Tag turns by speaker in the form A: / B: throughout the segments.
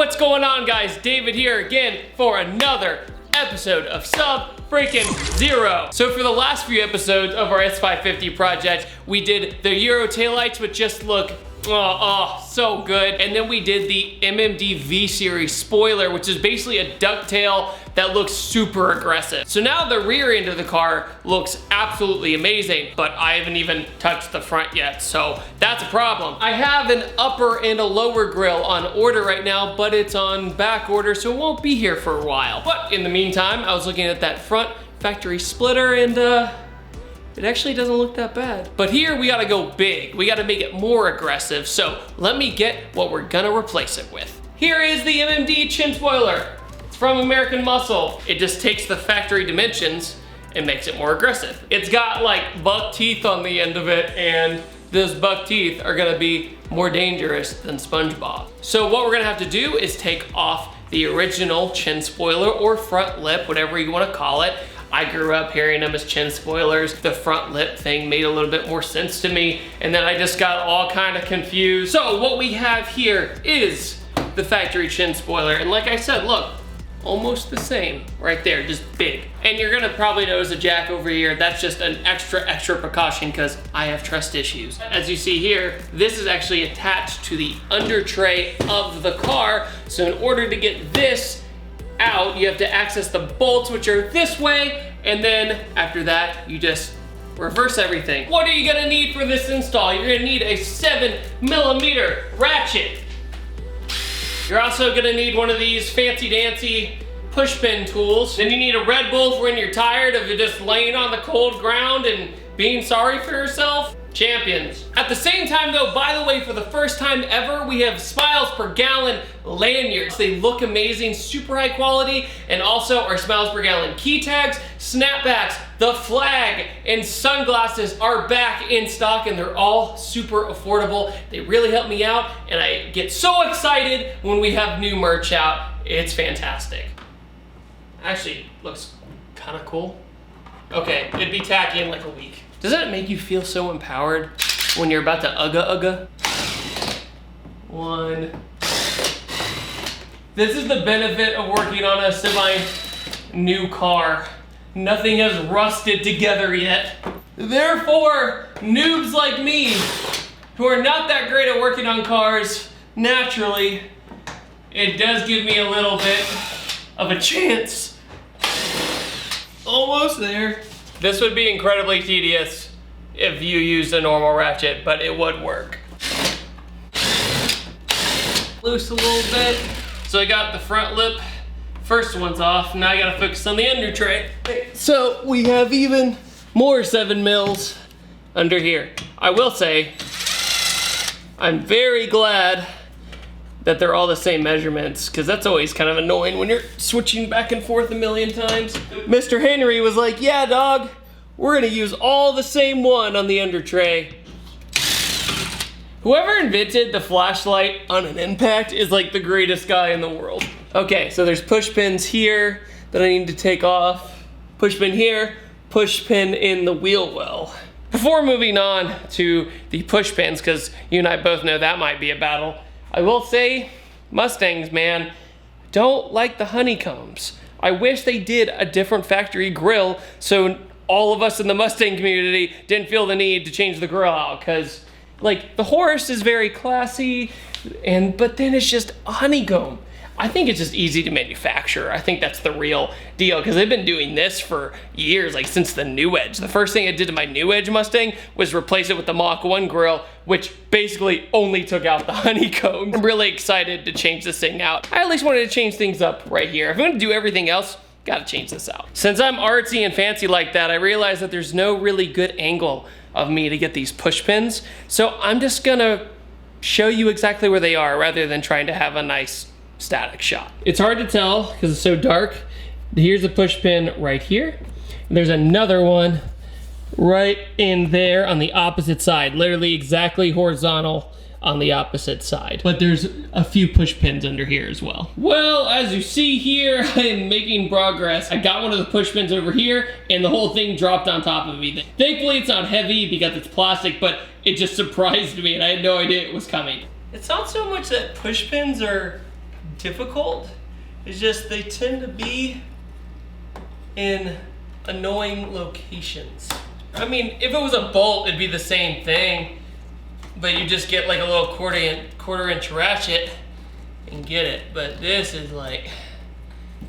A: What's going on, guys? David here again for another episode of SUBZERO. So for the last few episodes of our S550 project, we did the Euro taillights, which just look so good. And then we did the MMD V-Series spoiler, which is basically a ducktail that looks super aggressive. So now the rear end of the car looks absolutely amazing, but I haven't even touched the front yet, so that's a problem. I have an upper and a lower grille on order right now, but it's on back order, so it won't be here for a while. But in the meantime, I was looking at that front factory splitter and it actually doesn't look that bad. But here we gotta go big. We gotta make it more aggressive. So let me get what we're gonna replace it with. Here is the MMD chin spoiler. It's from American Muscle. It just takes the factory dimensions and makes it more aggressive. It's got like buck teeth on the end of it, and those buck teeth are gonna be more dangerous than SpongeBob. So what we're gonna have to do is take off the original chin spoiler or front lip, whatever you wanna call it. I grew up hearing them as chin spoilers. The front lip thing made a little bit more sense to me, and then I just got all kind of confused. So what we have here is the factory chin spoiler, and like I said, look, almost the same right there, just big. And you're gonna probably notice a jack over here. That's just an extra precaution because I have trust issues. As you see here, this is actually attached to the under tray of the car. So in order to get this out, you have to access the bolts, which are this way, and then after that, you just reverse everything. What are you gonna need for this install? You're gonna need a 7mm ratchet. You're also gonna need one of these fancy dancy push pin tools. Then you need a Red Bull for when you're tired of just laying on the cold ground and being sorry for yourself. Champions. At the same time though, by the way, for the first time ever, we have miles per gallon lanyards. They look amazing, super high quality, and also our miles per gallon key tags, snapbacks, the flag, and sunglasses are back in stock, and they're all super affordable. They really help me out, and I get so excited when we have new merch out. It's fantastic. Actually, looks kind of cool. Okay, it'd be tacky in like a week. Doesn't it make you feel so empowered when you're about to ugga? One. This is the benefit of working on a semi-new car. Nothing has rusted together yet. Therefore, noobs like me, who are not that great at working on cars, naturally, it does give me a little bit of a chance. Almost there. This would be incredibly tedious if you used a normal ratchet, but it would work. Loose a little bit. So I got the front lip, first one's off. Now I gotta focus on the under tray. So we have even more 7mm under here. I will say, I'm very glad that they're all the same measurements, because that's always kind of annoying when you're switching back and forth a million times. Mr. Henry was like, yeah, dog, we're gonna use all the same one on the under tray. Whoever invented the flashlight on an impact is like the greatest guy in the world. Okay, so there's push pins here that I need to take off. Push pin here, push pin in the wheel well. Before moving on to the push pins, because you and I both know that might be a battle, I will say, Mustangs, man, don't like the honeycombs. I wish they did a different factory grille so all of us in the Mustang community didn't feel the need to change the grille out, because like the horse is very classy, but then it's just a honeycomb. I think it's just easy to manufacture. I think that's the real deal, because they've been doing this for years, like since the New Edge. The first thing I did to my New Edge Mustang was replace it with the Mach 1 grill, which basically only took out the honeycomb. I'm really excited to change this thing out. I at least wanted to change things up right here. If I'm gonna do everything else, gotta change this out. Since I'm artsy and fancy like that, I realized that there's no really good angle of me to get these push pins. So I'm just gonna show you exactly where they are rather than trying to have a nice static shot. It's hard to tell because it's so dark. Here's a push pin right here. There's another one right in there on the opposite side, literally exactly horizontal on the opposite side. But there's a few push pins under here as well. Well, as you see here, I am making progress. I got one of the push pins over here and the whole thing dropped on top of me. Thankfully it's not heavy because it's plastic, but it just surprised me and I had no idea it was coming. It's not so much that push pins are difficult. It's just they tend to be in annoying locations. I mean, if it was a bolt, it'd be the same thing, but you just get like a little quarter inch ratchet and get it. But this is like,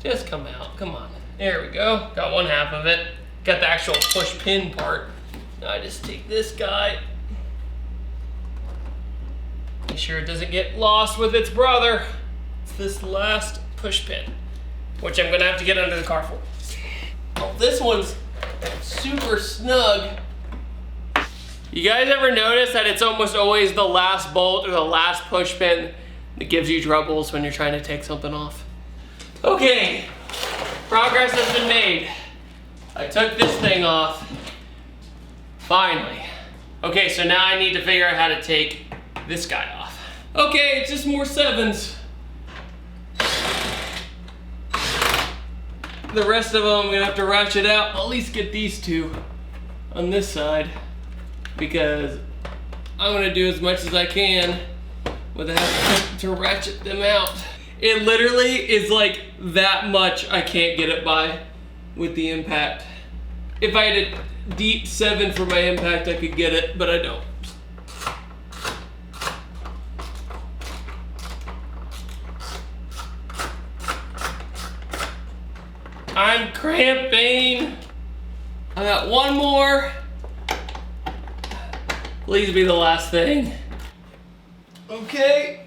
A: just come out, come on. There we go, got one half of it. Got the actual push pin part. Now I just take this guy. Make sure it doesn't get lost with its brother. It's this last push pin, which I'm gonna have to get under the car for. Oh, this one's super snug. You guys ever notice that it's almost always the last bolt or the last push pin that gives you troubles when you're trying to take something off? Okay, progress has been made. I took this thing off, finally. Okay, so now I need to figure out how to take this guy off. Okay, it's just more 7s. The rest of them I'm gonna have to ratchet out. I'll at least get these two on this side because I'm gonna do as much as I can without having to ratchet them out. It literally is like that much I can't get it by with the impact. If I had a deep 7 for my impact, I could get it, but I don't. I'm cramping. I got one more. Please be the last thing. Okay.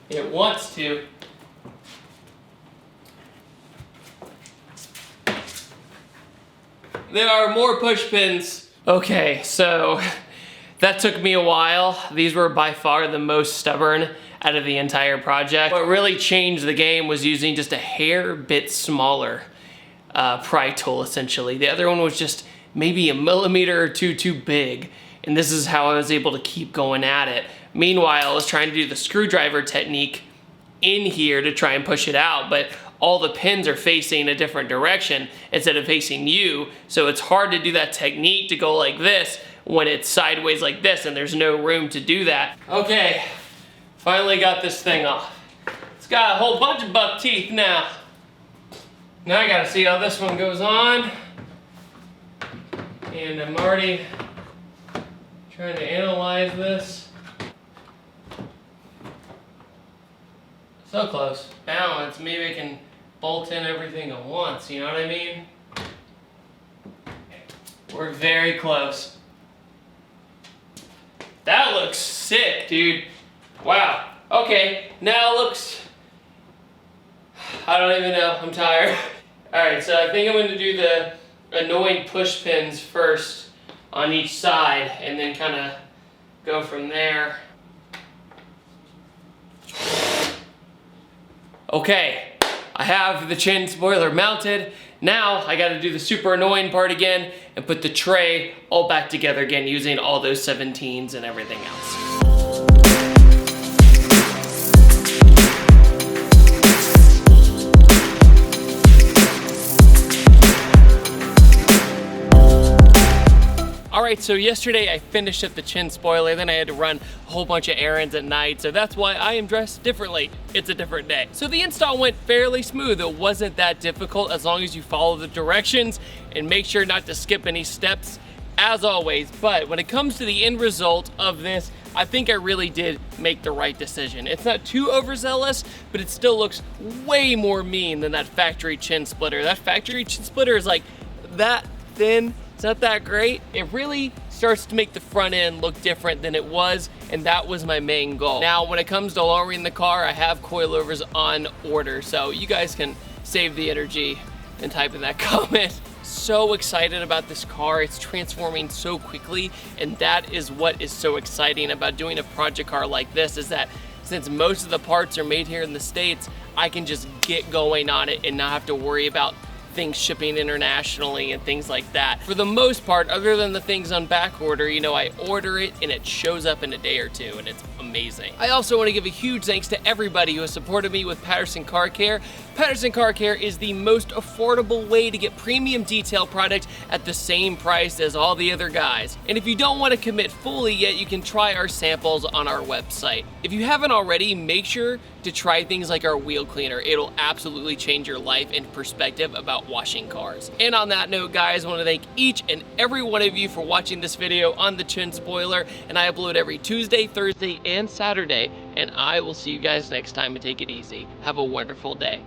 A: It wants to. There are more push pins. Okay, so that took me a while. These were by far the most stubborn out of the entire project. What really changed the game was using just a hair bit smaller pry tool, essentially. The other one was just maybe a millimeter or two too big, and this is how I was able to keep going at it. Meanwhile, I was trying to do the screwdriver technique in here to try and push it out, but all the pins are facing a different direction instead of facing you, so it's hard to do that technique to go like this when it's sideways like this, and there's no room to do that. Okay, finally got this thing off. It's got a whole bunch of buck teeth now. Now I gotta see how this one goes on, and I'm already trying to analyze this. So close. Balance, maybe I can bolt in everything at once, you know what I mean? We're very close. That looks sick, dude. Wow. Okay, now it looks, I don't even know, I'm tired. Alright, so I think I'm gonna do the annoying push pins first on each side and then kind of go from there. Okay, I have the chin spoiler mounted. Now I gotta do the super annoying part again and put the tray all back together again using all those 17s and everything else. Alright, so yesterday I finished up the chin spoiler, then I had to run a whole bunch of errands at night, so that's why I am dressed differently. It's a different day. So the install went fairly smooth. It wasn't that difficult as long as you follow the directions and make sure not to skip any steps, as always. But when it comes to the end result of this, I think I really did make the right decision. It's not too overzealous, but it still looks way more mean than that factory chin splitter. That factory chin splitter is like that thin. It's not that great. It really starts to make the front end look different than it was, and that was my main goal. Now, when it comes to lowering the car, I have coilovers on order, so you guys can save the energy and type in that comment. So excited about this car. It's transforming so quickly, and that is what is so exciting about doing a project car like this, is that since most of the parts are made here in the States, I can just get going on it and not have to worry about things shipping internationally and things like that. For the most part, other than the things on back order, you know, I order it and it shows up in a day or two, and it's amazing. I also want to give a huge thanks to everybody who has supported me with Patterson Car Care. Patterson Car Care is the most affordable way to get premium detail products at the same price as all the other guys. And if you don't want to commit fully yet, you can try our samples on our website. If you haven't already, make sure to try things like our wheel cleaner. It'll absolutely change your life and perspective about washing cars. And on that note, guys, I want to thank each and every one of you for watching this video on the Chin Spoiler, and I upload every Tuesday, Thursday, and Saturday, and I will see you guys next time, and take it easy. Have a wonderful day.